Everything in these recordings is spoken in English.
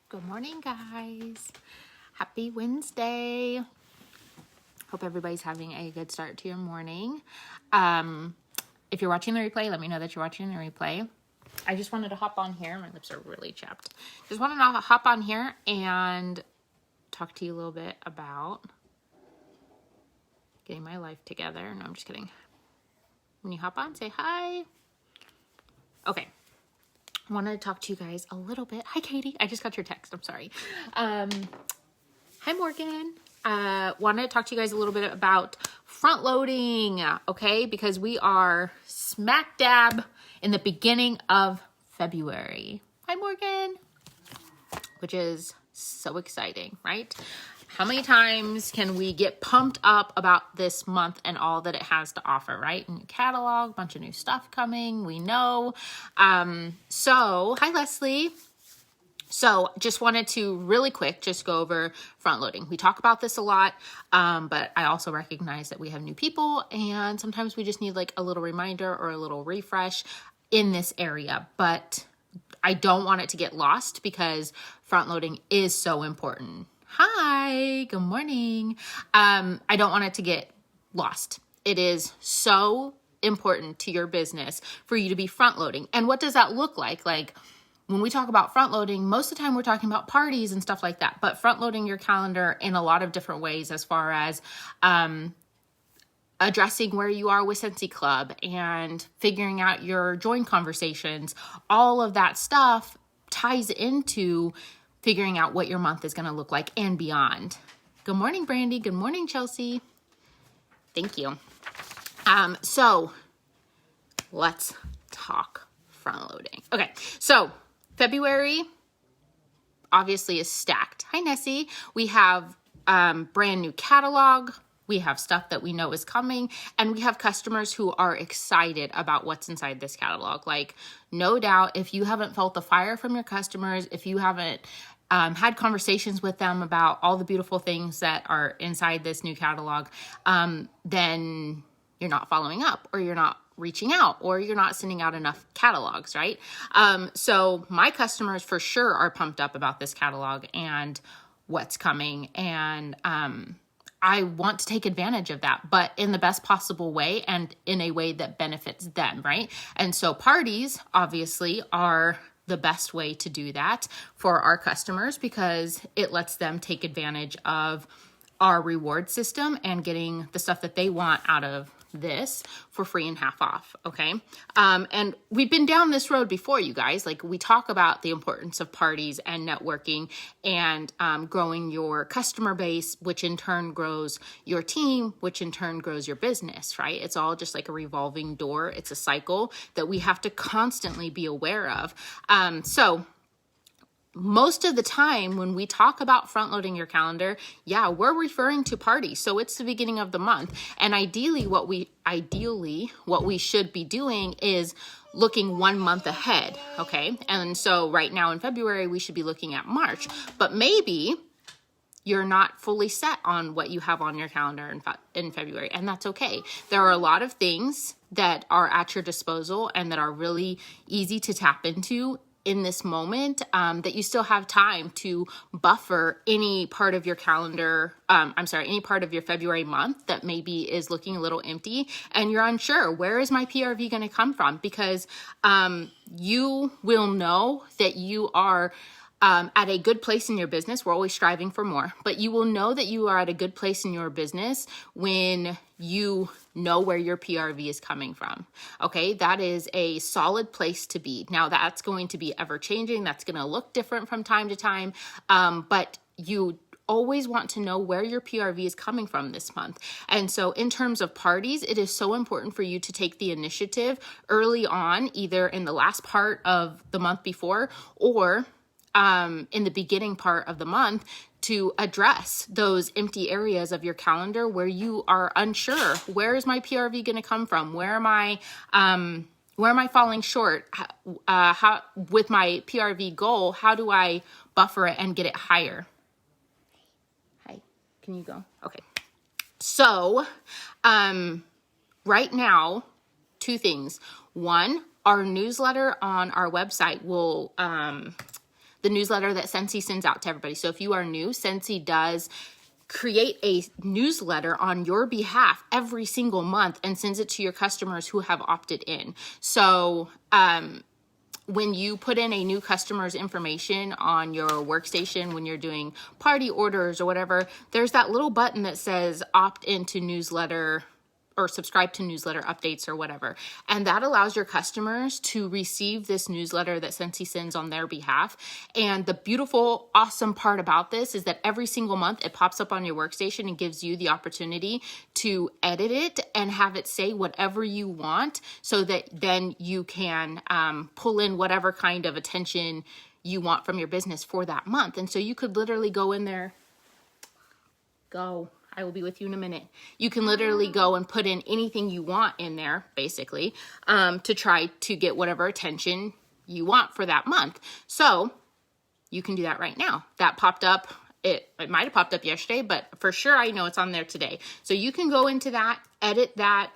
Good morning, guys. Happy Wednesday. Hope everybody's having a good start to your morning. If you're watching the replay, let me know that you're watching the replay. I just wanted to hop on here. My lips are really chapped. Just wanted to hop on here and talk to you a little bit about getting my life together. No, I'm just kidding. When you hop on, say hi. Okay. Wanted to talk to you guys a little bit. Hi, Katie. I just got your text. I'm sorry. Hi, Morgan. Wanted to talk to you guys a little bit about front loading, okay? Because we are smack dab in the beginning of February. Hi, Morgan. Which is so exciting, right? How many times can we get pumped up about this month and all that it has to offer, right? New catalog, bunch of new stuff coming, we know. So, hi, Leslie. So just wanted to really quick just go over front loading. We talk about this a lot, but I also recognize that we have new people and sometimes we just need like a little reminder or a little refresh in this area. But I don't want it to get lost because front loading is so important. Hi, good morning. I don't want it to get lost. It is so important to your business for you to be front loading. And what does that look like? Like, when we talk about front loading, most of the time we're talking about parties and stuff like that, but front loading your calendar in a lot of different ways as far as addressing where you are with Scentsy Club and figuring out your join conversations. All of that stuff ties into figuring out what your month is going to look like and beyond. Good morning, Brandy. Good morning, Chelsea. Thank you. So let's talk front loading. Okay, so February obviously is stacked. Hi, Nessie. We have brand new catalog. We have stuff that we know is coming, and we have customers who are excited about what's inside this catalog. Like, no doubt, if you haven't felt the fire from your customers, if you haven't had conversations with them about all the beautiful things that are inside this new catalog, then you're not following up, or you're not reaching out, or you're not sending out enough catalogs, right? So my customers for sure are pumped up about this catalog and what's coming. And I want to take advantage of that, but in the best possible way and in a way that benefits them, right? And so parties obviously are the best way to do that for our customers because it lets them take advantage of our reward system and getting the stuff that they want out of this for free and half off. Okay. And we've been down this road before, you guys. Like, we talk about the importance of parties and networking and growing your customer base, which in turn grows your team, which in turn grows your business, right? It's all just like a revolving door. It's a cycle that we have to constantly be aware of. So most of the time when we talk about front loading your calendar, yeah, we're referring to parties. So it's the beginning of the month. And ideally what we should be doing is looking 1 month ahead. Okay. And so right now in February, we should be looking at March, but maybe you're not fully set on what you have on your calendar in February, and that's okay. There are a lot of things that are at your disposal and that are really easy to tap into in this moment, that you still have time to buffer any part of your calendar, any part of your February month that maybe is looking a little empty and you're unsure, where is my PRV going to come from? Because you will know that you are at a good place in your business. We're always striving for more, but you will know that you are at a good place in your business when you know where your PRV is coming from. Okay, that is a solid place to be. Now, that's going to be ever changing. That's going to look different from time to time, but you always want to know where your PRV is coming from this month. And so in terms of parties, it is so important for you to take the initiative early on, either in the last part of the month before or in the beginning part of the month, to address those empty areas of your calendar where you are unsure. Where is my PRV going to come from? Where am I falling short? How with my PRV goal, how do I buffer it and get it higher? Hi, can you go? Okay. So, right now, 2 things. One, our newsletter on our website will, the newsletter that Scentsy sends out to everybody. So if you are new, Scentsy does create a newsletter on your behalf every single month and sends it to your customers who have opted in. So when you put in a new customer's information on your workstation, when you're doing party orders or whatever, there's that little button that says opt into newsletter or subscribe to newsletter updates or whatever. And that allows your customers to receive this newsletter that Scentsy sends on their behalf. And the beautiful, awesome part about this is that every single month it pops up on your workstation and gives you the opportunity to edit it and have it say whatever you want, so that then you can pull in whatever kind of attention you want from your business for that month. And so you could literally go in there, I will be with you in a minute. You can literally go and put in anything you want in there, basically, to try to get whatever attention you want for that month. So you can do that right now. That popped up. It might have popped up yesterday, but for sure I know it's on there today. So you can go into that, edit that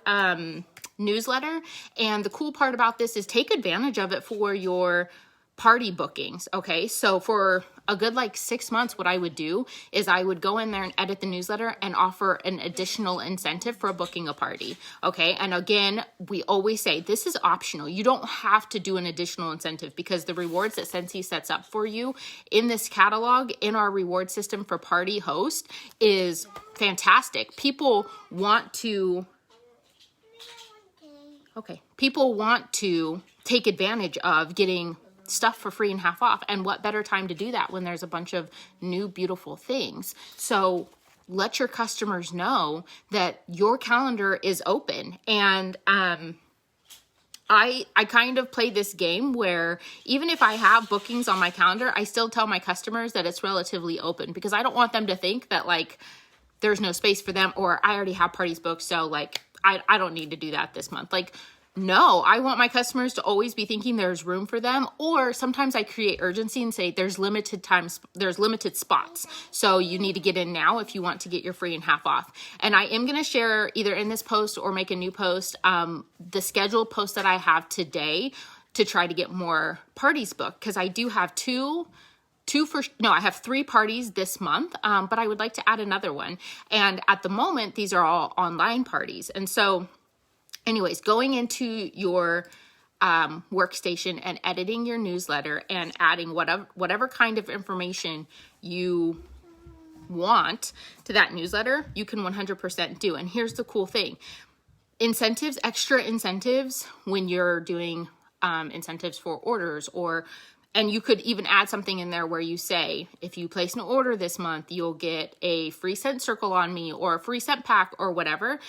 newsletter. And the cool part about this is take advantage of it for your party bookings. Okay. So for a good 6 months, what I would do is I would go in there and edit the newsletter and offer an additional incentive for booking a party. Okay. And again, we always say this is optional. You don't have to do an additional incentive, because the rewards that Scentsy sets up for you in this catalog, in our reward system for party host, is fantastic. People want to take advantage of getting stuff for free and half off. And what better time to do that when there's a bunch of new, beautiful things? So let your customers know that your calendar is open. And I kind of play this game where even if I have bookings on my calendar, I still tell my customers that it's relatively open, because I don't want them to think that there's no space for them, or I already have parties booked, so I don't need to do that this month. No, I want my customers to always be thinking there's room for them. Or sometimes I create urgency and say there's limited spots. So you need to get in now if you want to get your free and half off. And I am going to share either in this post or make a new post, the scheduled post that I have today to try to get more parties booked. Because I do have I have 3 parties this month, but I would like to add another one. And at the moment, these are all online parties. And so anyways, going into your workstation and editing your newsletter and adding whatever kind of information you want to that newsletter, you can 100% do. And here's the cool thing. Incentives, extra incentives when you're doing incentives for orders, and you could even add something in there where you say, if you place an order this month, you'll get a free scent circle on me or a free scent pack or whatever.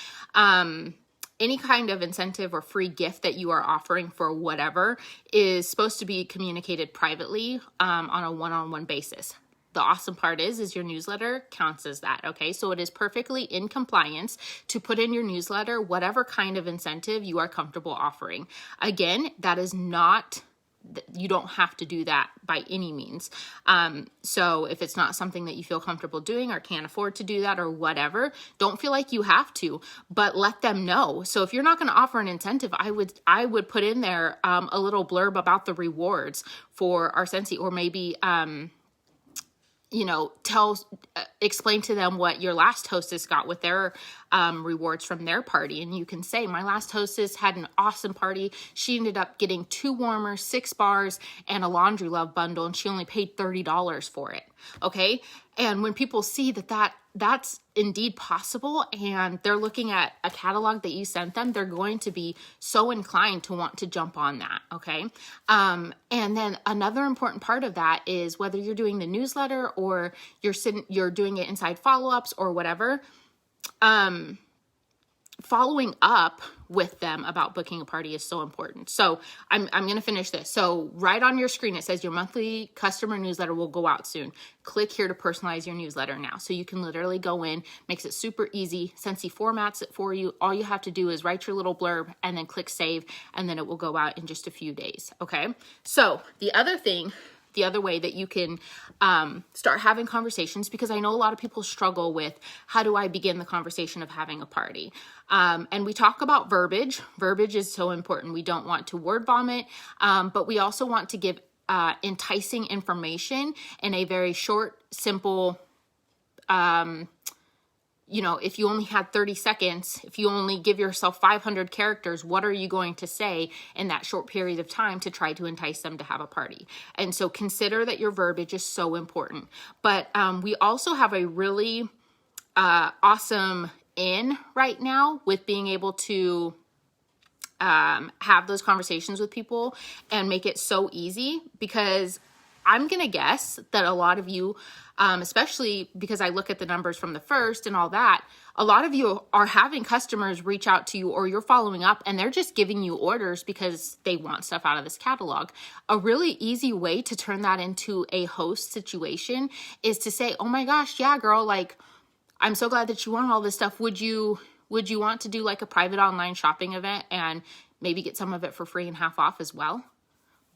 Any kind of incentive or free gift that you are offering for whatever is supposed to be communicated privately on a one-on-one basis. The awesome part is your newsletter counts as that, okay? So it is perfectly in compliance to put in your newsletter whatever kind of incentive you are comfortable offering. Again, that is not... you don't have to do that by any means. So if it's not something that you feel comfortable doing or can't afford to do that or whatever, don't feel like you have to, but let them know. So if you're not going to offer an incentive, I would put in there a little blurb about the rewards for our Scentsy, or maybe explain to them what your last hostess got with their rewards from their party. And you can say, my last hostess had an awesome party. She ended up getting 2 warmers, 6 bars, and a laundry love bundle, and she only paid $30 for it. Okay. And when people see that's indeed possible, and they're looking at a catalog that you sent them, they're going to be so inclined to want to jump on that. Okay. And then another important part of that is whether you're doing the newsletter or you're doing it inside follow-ups or whatever, following up with them about booking a party is so important. So I'm going to finish this. So right on your screen, it says your monthly customer newsletter will go out soon. Click here to personalize your newsletter now. So you can literally go in, makes it super easy. Scentsy formats it for you. All you have to do is write your little blurb and then click save, and then it will go out in just a few days. Okay. So the other way that you can start having conversations, because I know a lot of people struggle with, how do I begin the conversation of having a party? And we talk about verbiage. Verbiage is so important. We don't want to word vomit, but we also want to give enticing information in a very short, simple, if you only had 30 seconds, if you only give yourself 500 characters, what are you going to say in that short period of time to try to entice them to have a party? And so consider that your verbiage is so important. But we also have a really awesome in right now with being able to have those conversations with people and make it so easy, because I'm going to guess that a lot of you, especially because I look at the numbers from the first and all that, a lot of you are having customers reach out to you, or you're following up and they're just giving you orders because they want stuff out of this catalog. A really easy way to turn that into a host situation is to say, oh my gosh, yeah, girl, like, I'm so glad that you want all this stuff. Would you want to do like a private online shopping event and maybe get some of it for free and half off as well?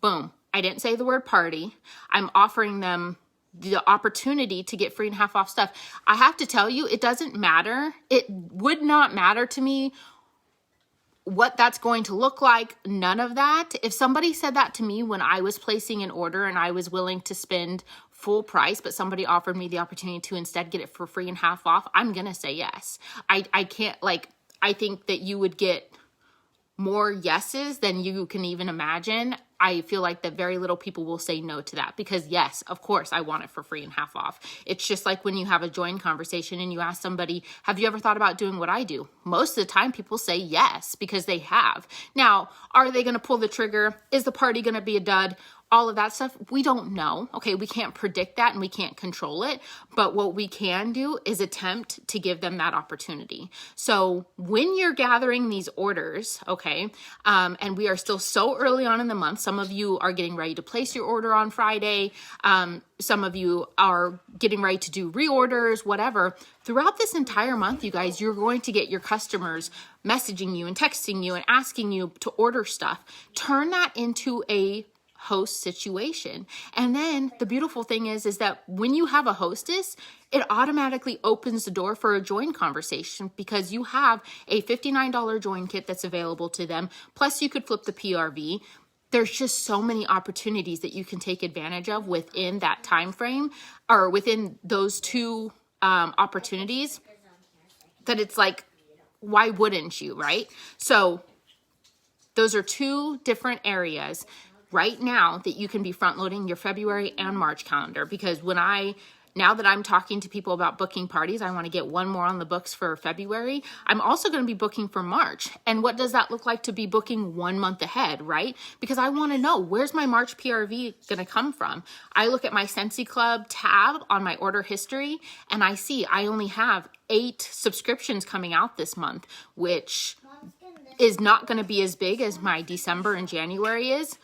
Boom. I didn't say the word party. I'm offering them the opportunity to get free and half off stuff. I have to tell you, it doesn't matter. It would not matter to me what that's going to look like. None of that. If somebody said that to me when I was placing an order and I was willing to spend full price, but somebody offered me the opportunity to instead get it for free and half off, I'm going to say yes. I can't, like, I think that you would get more yeses than you can even imagine. I feel like that very little people will say no to that, because yes, of course, I want it for free and half off. It's just like when you have a join conversation and you ask somebody, have you ever thought about doing what I do? Most of the time people say yes, because they have. Now, are they going to pull the trigger? Is the party going to be a dud? All of that stuff, we don't know. Okay, we can't predict that and we can't control it. But what we can do is attempt to give them that opportunity. So when you're gathering these orders, okay, and we are still so early on in the month, some of you are getting ready to place your order on Friday. Some of you are getting ready to do reorders, whatever. Throughout this entire month, you guys, you're going to get your customers messaging you and texting you and asking you to order stuff. Turn that into a host situation. And then the beautiful thing is that when you have a hostess, it automatically opens the door for a join conversation, because you have a $59 join kit that's available to them. Plus you could flip the PRV. There's just so many opportunities that you can take advantage of within that time frame, or within those two opportunities, that it's like, why wouldn't you, right? So those are two different areas right now that you can be front loading your February and March calendar. Because now that I'm talking to people about booking parties, I want to get one more on the books for February. I'm also going to be booking for March. And what does that look like to be booking 1 month ahead, right? Because I want to know, where's my March PRV going to come from? I look at my Scentsy Club tab on my order history, and I see I only have 8 subscriptions coming out this month, which is not going to be as big as my December and January is.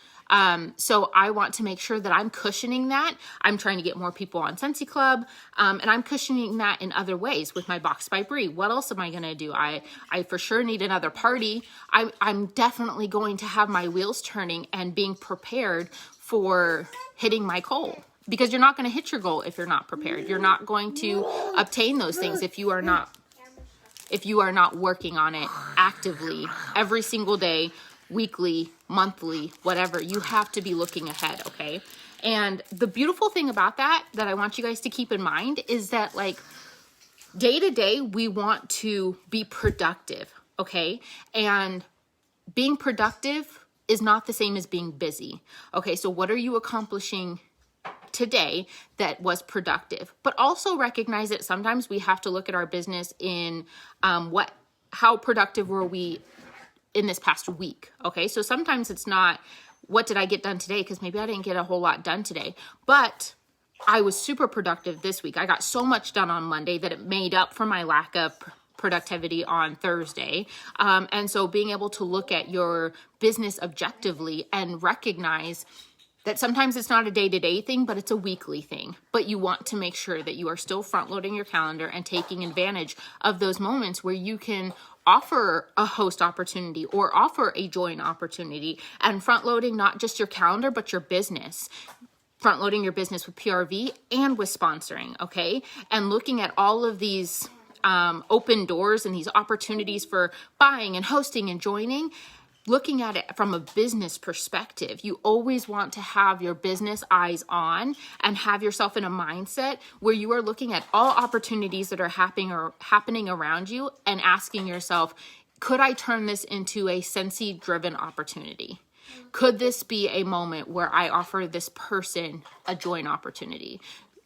So I want to make sure that I'm cushioning that. I'm trying to get more people on Scentsy Club, and I'm cushioning that in other ways with my Box by Brie. What else am I going to do? I for sure need another party. I'm definitely going to have my wheels turning and being prepared for hitting my goal, because you're not going to hit your goal if you're not prepared. You're not going to obtain those things if you are not working on it actively every single day, weekly, monthly, whatever. You have to be looking ahead, okay? And the beautiful thing about that I want you guys to keep in mind is that, like, day to day, we want to be productive, okay? And being productive is not the same as being busy, okay? So what are you accomplishing today that was productive? But also recognize that sometimes we have to look at our business in how productive were we in this past week, okay? So sometimes it's not, what did I get done today? Because maybe I didn't get a whole lot done today, but I was super productive this week. I got so much done on Monday that it made up for my lack of productivity on Thursday. And so being able to look at your business objectively and recognize that sometimes it's not a day-to-day thing, but it's a weekly thing. But you want to make sure that you are still front-loading your calendar and taking advantage of those moments where you can offer a host opportunity or offer a join opportunity, and front-loading not just your calendar, but your business. Front-loading your business with PRV and with sponsoring, okay? And looking at all of these open doors and these opportunities for buying and hosting and joining, looking at it from a business perspective, you always want to have your business eyes on and have yourself in a mindset where you are looking at all opportunities that are happening around you and asking yourself, could I turn this into a Scentsy-driven opportunity? Could this be a moment where I offer this person a join opportunity?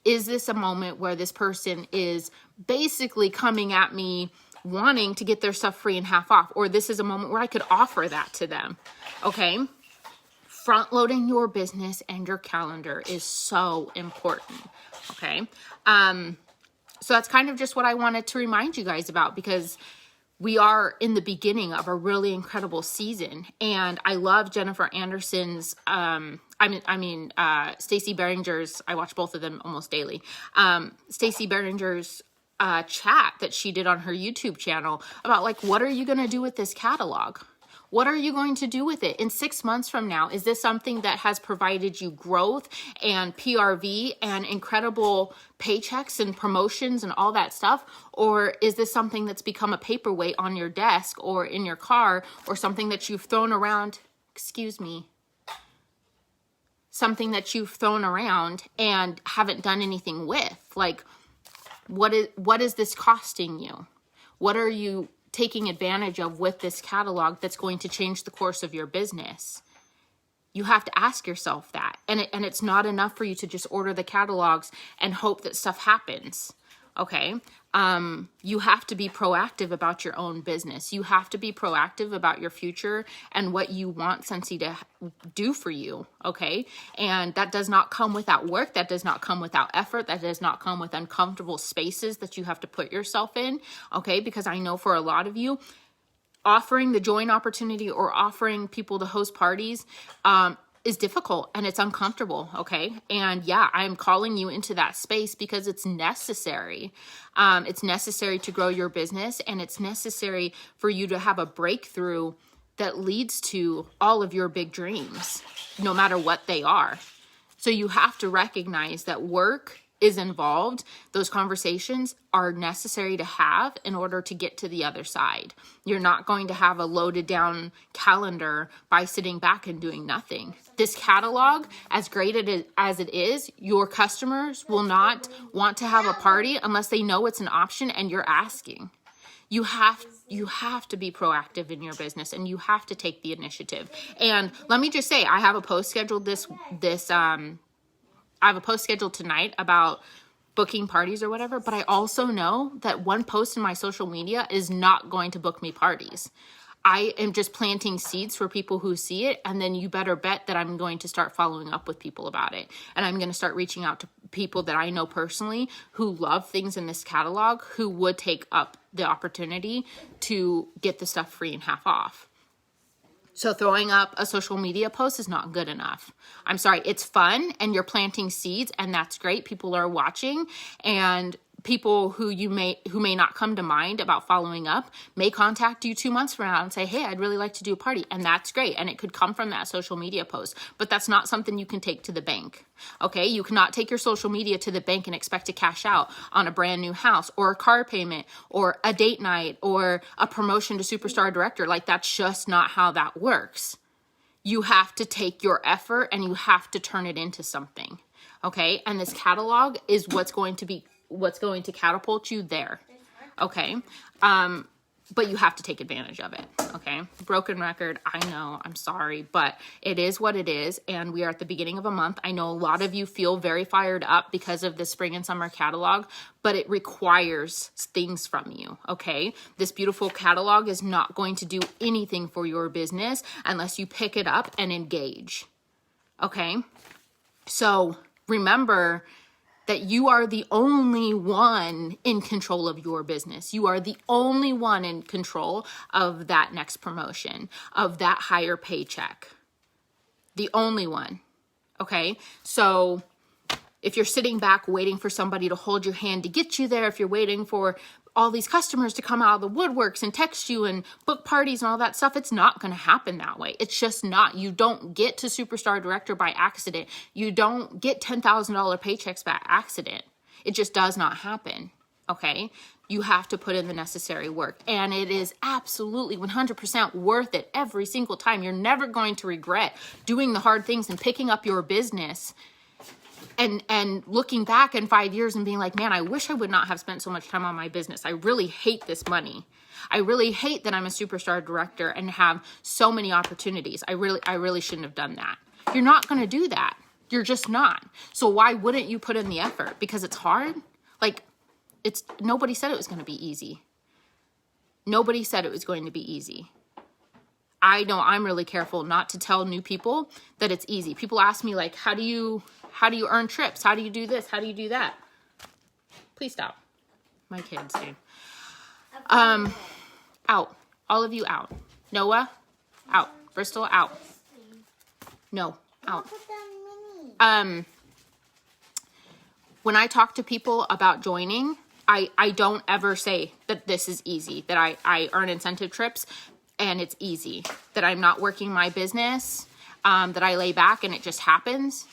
Is this a moment where this person is basically coming at me wanting to get their stuff free and half off, or this is a moment where I could offer that to them? Okay. Front loading your business and your calendar is so important. Okay. So that's kind of just what I wanted to remind you guys about, because we are in the beginning of a really incredible season. And I love Jennifer Anderson's, Stacey Beringer's, I watch both of them almost daily. Stacey Beringer's chat that she did on her YouTube channel about, like, what are you going to do with this catalog? What are you going to do with it in 6 months from now? Is this something that has provided you growth and PRV and incredible paychecks and promotions and all that stuff? Or is this something that's become a paperweight on your desk or in your car, or something that you've thrown around, something that you've thrown around and haven't done anything with? Like, what is this costing you? What are you taking advantage of with this catalog that's going to change the course of your business? You have to ask yourself that. And it's not enough for you to just order the catalogs and hope that stuff happens. Okay. You have to be proactive about your own business. You have to be proactive about your future and what you want Scentsy to do for you. Okay. And that does not come without work. That does not come without effort. That does not come with uncomfortable spaces that you have to put yourself in. Okay. Because I know for a lot of you, offering the join opportunity or offering people to host parties, is difficult and it's uncomfortable. Okay. And yeah, I'm calling you into that space because it's necessary. It's necessary to grow your business, and it's necessary for you to have a breakthrough that leads to all of your big dreams, no matter what they are. So you have to recognize that work is involved. Those conversations are necessary to have in order to get to the other side. You're not going to have a loaded down calendar by sitting back and doing nothing. This catalog, as great as it is, your customers will not want to have a party unless they know it's an option and you're asking. You have to be proactive in your business, and you have to take the initiative. And let me just say, I have a post scheduled I have a post scheduled tonight about booking parties or whatever, but I also know that one post in my social media is not going to book me parties. I am just planting seeds for people who see it, and then you better bet that I'm going to start following up with people about it. And I'm going to start reaching out to people that I know personally who love things in this catalog, who would take up the opportunity to get the stuff free and half off. So throwing up a social media post is not good enough. I'm sorry, it's fun and you're planting seeds, and that's great. People are watching, and people who may not come to mind about following up may contact you 2 months from now and say, hey, I'd really like to do a party. And that's great. And it could come from that social media post, but that's not something you can take to the bank. Okay. You cannot take your social media to the bank and expect to cash out on a brand new house or a car payment or a date night or a promotion to superstar director. Like, that's just not how that works. You have to take your effort and you have to turn it into something. Okay. And this catalog is what's going to catapult you there. Okay. But you have to take advantage of it. Okay. Broken record. I know, I'm sorry, but it is what it is. And we are at the beginning of a month. I know a lot of you feel very fired up because of the spring and summer catalog, but it requires things from you. Okay. This beautiful catalog is not going to do anything for your business unless you pick it up and engage. Okay. So remember that you are the only one in control of your business. You are the only one in control of that next promotion, of that higher paycheck. The only one. Okay? So if you're sitting back waiting for somebody to hold your hand to get you there, if you're waiting for all these customers to come out of the woodworks and text you and book parties and all that stuff, it's not going to happen that way. It's just not. You don't get to superstar director by accident. You don't get $10,000 paychecks by accident. It just does not happen. okay? You have to put in the necessary work, and it is absolutely 100% worth it every single time. You're never going to regret doing the hard things and picking up your business and looking back in 5 years and being like, man, I wish I would not have spent so much time on my business. I really hate this money. I really hate that I'm a superstar director and have so many opportunities. I really shouldn't have done that. You're not going to do that. You're just not. So why wouldn't you put in the effort? Because it's hard? Like, nobody said it was going to be easy. Nobody said it was going to be easy. I know I'm really careful not to tell new people that it's easy. People ask me like, how do you earn trips? How do you do this? How do you do that? Please stop. My kids, dude. Out. All of you out. Noah, out. Bristol, out. No, out. When I talk to people about joining, I don't ever say that this is easy, that I earn incentive trips and it's easy, that I'm not working my business, that I lay back and it just happens.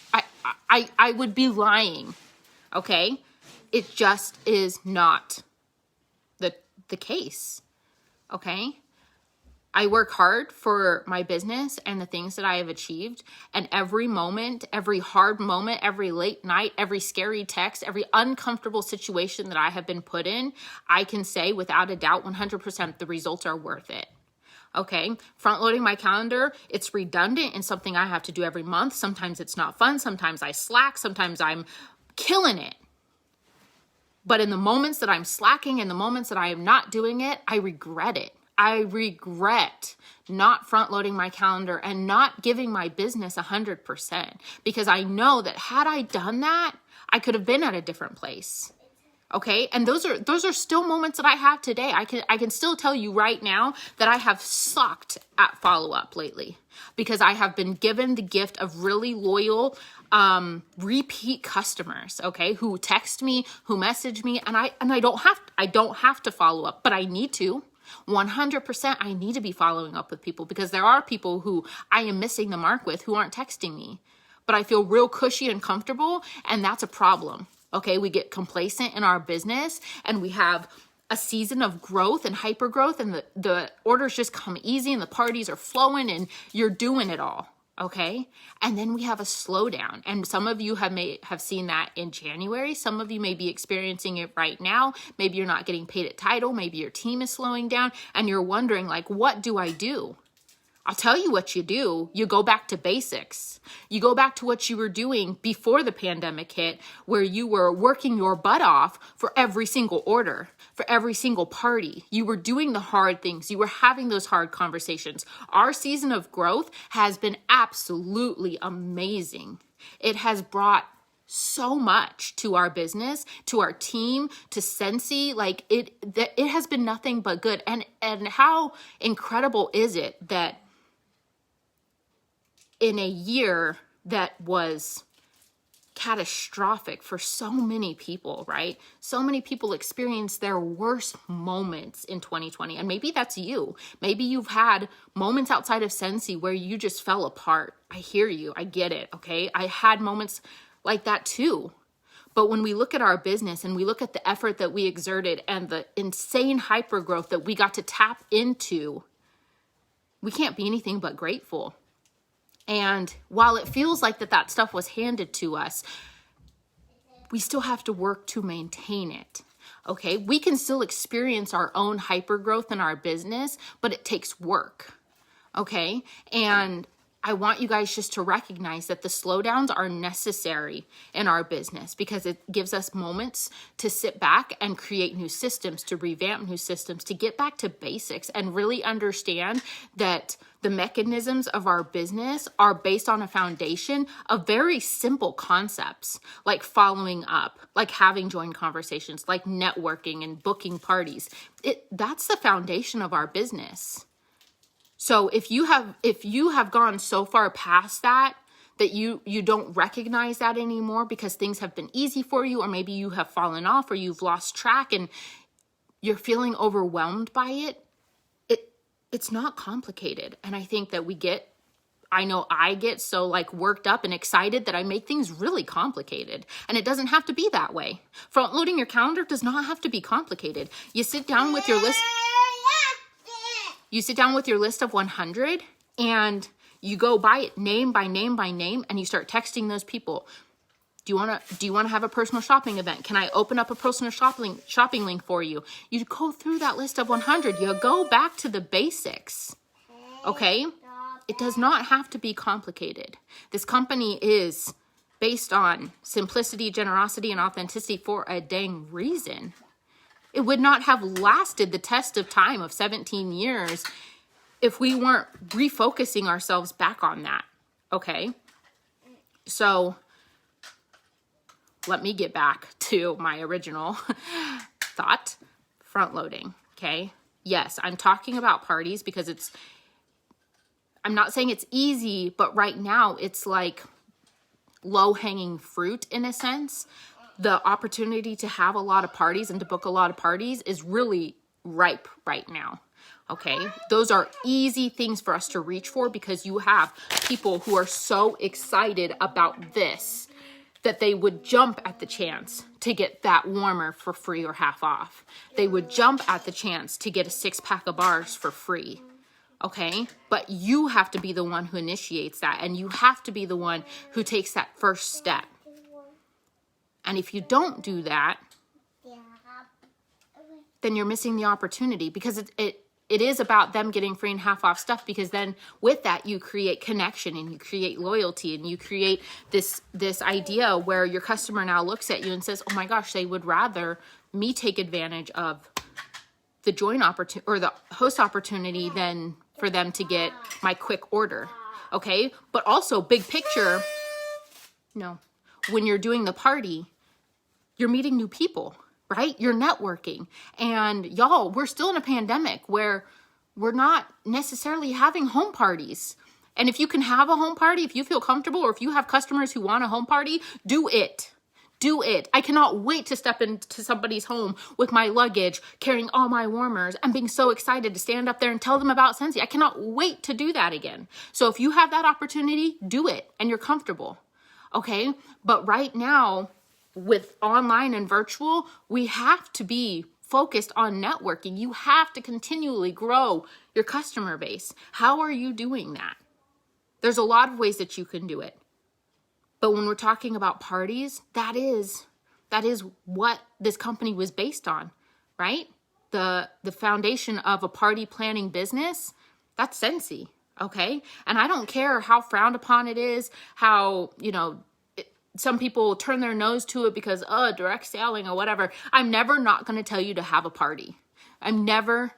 I would be lying, okay? It just is not the case, okay? I work hard for my business and the things that I have achieved, and every moment, every hard moment, every late night, every scary text, every uncomfortable situation that I have been put in, I can say without a doubt 100% the results are worth it. Okay, front loading my calendar, it's redundant and something I have to do every month. Sometimes it's not fun. Sometimes I slack. Sometimes I'm killing it. But in the moments that I'm slacking, in the moments that I am not doing it, I regret it. I regret not front loading my calendar and not giving my business 100%, because I know that had I done that, I could have been at a different place. Okay. And those are still moments that I have today. I can still tell you right now that I have sucked at follow-up lately, because I have been given the gift of really loyal, repeat customers, okay, who text me, who message me, and I don't have to follow up, but I need to. 100% I need to be following up with people, because there are people who I am missing the mark with who aren't texting me, but I feel real cushy and comfortable, and that's a problem. Okay, we get complacent in our business and we have a season of growth and hyper growth, and the orders just come easy and the parties are flowing and you're doing it all. Okay. And then we have a slowdown, and some of you have seen that in January. Some of you may be experiencing it right now. Maybe you're not getting paid at title. Maybe your team is slowing down and you're wondering like, what do I do? I'll tell you what you do. You go back to basics. You go back to what you were doing before the pandemic hit, where you were working your butt off for every single order, for every single party. You were doing the hard things. You were having those hard conversations. Our season of growth has been absolutely amazing. It has brought so much to our business, to our team, to Scentsy. Like it has been nothing but good. And how incredible is it that in a year that was catastrophic for so many people, right? So many people experienced their worst moments in 2020. And maybe that's you. Maybe you've had moments outside of Scentsy where you just fell apart. I hear you. I get it. Okay. I had moments like that too. But when we look at our business and we look at the effort that we exerted and the insane hyper growth that we got to tap into, we can't be anything but grateful. And while it feels like that stuff was handed to us, we still have to work to maintain it. Okay. We can still experience our own hyper growth in our business, but it takes work. Okay. And I want you guys just to recognize that the slowdowns are necessary in our business, because it gives us moments to sit back and create new systems, to revamp new systems, to get back to basics and really understand that the mechanisms of our business are based on a foundation of very simple concepts, like following up, like having joint conversations, like networking and booking parties. That's the foundation of our business. So if you have gone so far past that you don't recognize that anymore because things have been easy for you, or maybe you have fallen off or you've lost track and you're feeling overwhelmed by it, it's not complicated. And I think that we get I know I get so like worked up and excited that I make things really complicated, and it doesn't have to be that way. Front loading your calendar does not have to be complicated. You sit down with your list. You sit down with your list of 100 and you go by it name by name by name, and you start texting those people. Do you want to have a personal shopping event? Can I open up a personal shopping link for you? You go through that list of 100. You go back to the basics. Okay? It does not have to be complicated. This company is based on simplicity, generosity, and authenticity for a dang reason. It would not have lasted the test of time of 17 years if we weren't refocusing ourselves back on that. Okay? So let me get back to my original thought, front loading. Okay? Yes, I'm talking about parties because I'm not saying it's easy, but right now it's like low-hanging fruit in a sense. The opportunity to have a lot of parties and to book a lot of parties is really ripe right now. Okay, those are easy things for us to reach for because you have people who are so excited about this that they would jump at the chance to get that warmer for free or half off. They would jump at the chance to get a 6-pack of bars for free. Okay, but you have to be the one who initiates that, and you have to be the one who takes that first step. And if you don't do that, then you're missing the opportunity, because it is about them getting free and half off stuff, because then with that you create connection and you create loyalty and you create this idea where your customer now looks at you and says, oh my gosh, they would rather me take advantage of the join opportunity or the host opportunity than for them to get my quick order. Okay, but also big picture, when you're doing the party, you're meeting new people, right? You're networking. And y'all, we're still in a pandemic where we're not necessarily having home parties. And if you can have a home party, if you feel comfortable, or if you have customers who want a home party, do it. Do it. I cannot wait to step into somebody's home with my luggage, carrying all my warmers, and being so excited to stand up there and tell them about Scentsy. I cannot wait to do that again. So if you have that opportunity, do it, and you're comfortable. Okay? But right now, with online and virtual, we have to be focused on networking. You have to continually grow your customer base. How are you doing that? There's a lot of ways that you can do it. But when we're talking about parties, that is what this company was based on, right? The foundation of a party planning business, that's Scentsy, okay? And I don't care how frowned upon it is, how, some people turn their nose to it because, direct selling or whatever. I'm never not going to tell you to have a party. I'm never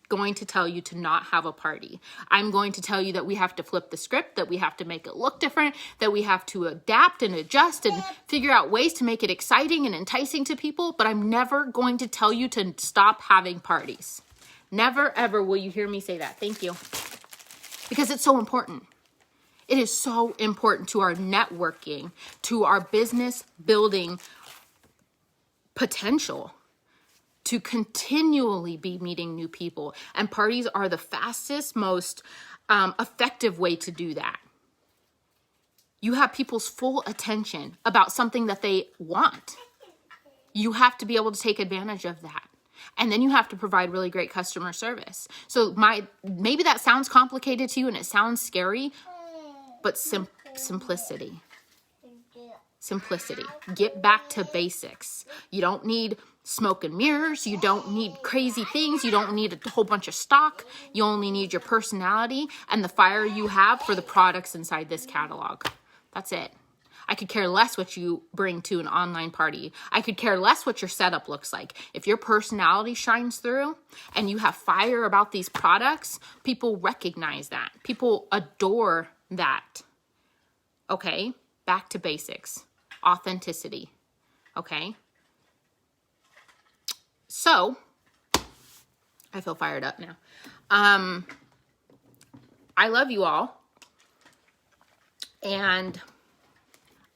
going to tell you to not have a party. I'm going to tell you that we have to flip the script, that we have to make it look different, that we have to adapt and adjust and figure out ways to make it exciting and enticing to people. But I'm never going to tell you to stop having parties. Never, ever will you hear me say that. Thank you. Because it's so important. It is so important to our networking, to our business building potential, to continually be meeting new people. And parties are the fastest, most effective way to do that. You have people's full attention about something that they want. You have to be able to take advantage of that. And then you have to provide really great customer service. So maybe that sounds complicated to you and it sounds scary, but simplicity. Simplicity. Get back to basics. You don't need smoke and mirrors. You don't need crazy things. You don't need a whole bunch of stock. You only need your personality and the fire you have for the products inside this catalog. That's it. I could care less what you bring to an online party. I could care less what your setup looks like. If your personality shines through and you have fire about these products, people recognize that. People adore that. Okay? Back to basics. Authenticity. Okay? So, I feel fired up now. I love you all. And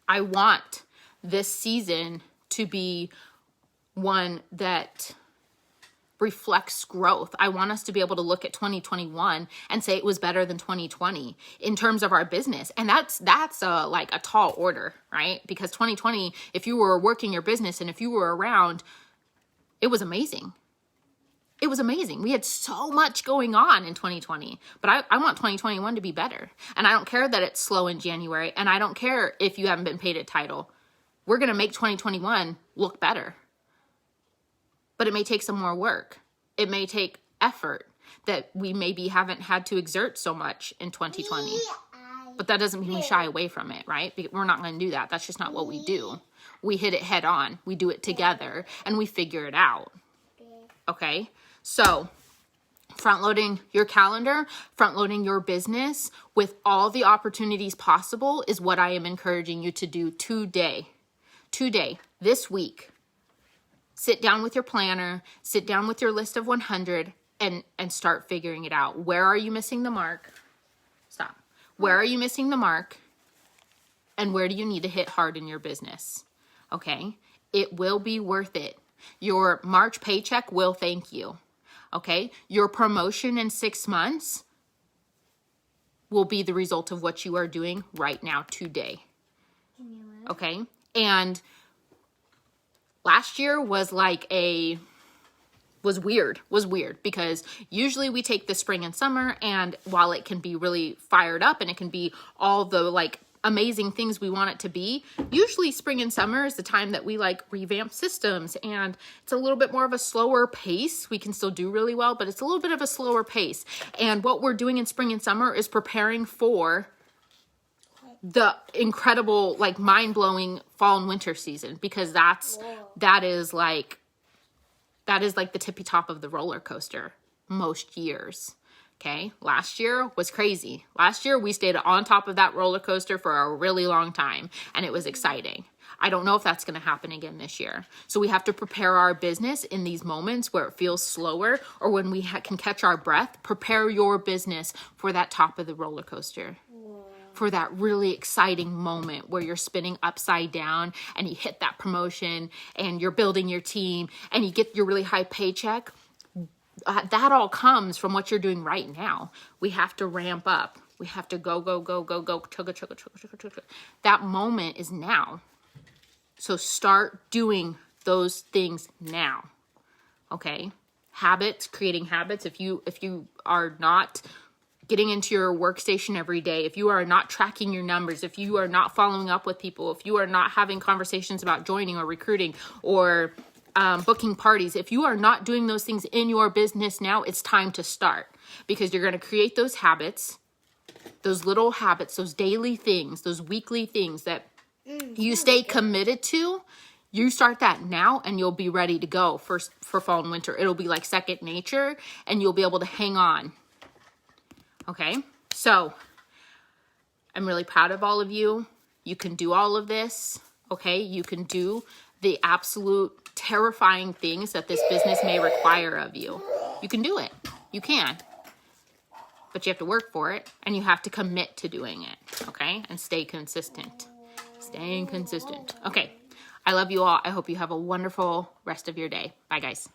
I want this season to be one that reflects growth. I want us to be able to look at 2021 and say it was better than 2020 in terms of our business. And that's like a tall order, right? Because 2020, if you were working your business and if you were around, it was amazing. It was amazing. We had so much going on in 2020, but I want 2021 to be better. And I don't care that it's slow in January, and I don't care if you haven't been paid a title. We're going to make 2021 look better. But it may take some more work. It may take effort that we maybe haven't had to exert so much in 2020. But that doesn't mean we shy away from it, right? We're not going to do that. That's just not what we do. We hit it head on. We do it together, and we figure it out. Okay? So, front-loading your calendar, front-loading your business with all the opportunities possible is what I am encouraging you to do today. Today, this week. Sit down with your planner, sit down with your list of 100 and start figuring it out. Where are you missing the mark? Stop. Where are you missing the mark? And where do you need to hit hard in your business? Okay? It will be worth it. Your March paycheck will thank you. Okay? Your promotion in 6 months will be the result of what you are doing right now today. Okay? And last year was weird because usually we take the spring and summer, and while it can be really fired up and it can be all the like amazing things we want it to be, usually spring and summer is the time that we like revamp systems, and it's a little bit more of a slower pace. We can still do really well, but it's a little bit of a slower pace. And what we're doing in spring and summer is preparing for the incredible, like mind-blowing fall and winter season, because that is like the tippy top of the roller coaster most years. Okay. Last year was crazy. Last year we stayed on top of that roller coaster for a really long time, and it was exciting. I don't know if that's going to happen again this year. So we have to prepare our business in these moments where it feels slower, or when we can catch our breath. Prepare your business for that top of the roller coaster. For that really exciting moment where you're spinning upside down and you hit that promotion and you're building your team and you get your really high paycheck. That all comes from what you're doing right now. We have to ramp up. We have to go, chugga. That moment is now. So start doing those things now. Okay? Habits, creating habits. If you are not getting into your workstation every day, if you are not tracking your numbers, if you are not following up with people, if you are not having conversations about joining or recruiting or booking parties, if you are not doing those things in your business now, it's time to start, because you're going to create those habits, those little habits, those daily things, those weekly things that you stay committed to. You start that now and you'll be ready to go for fall and winter. It'll be like second nature and you'll be able to hang on. Okay, so I'm really proud of all of you. You can do all of this, okay? You can do the absolute terrifying things that this business may require of you. You can do it. You can. But you have to work for it, and you have to commit to doing it, okay? And stay consistent. Staying consistent. Okay, I love you all. I hope you have a wonderful rest of your day. Bye, guys.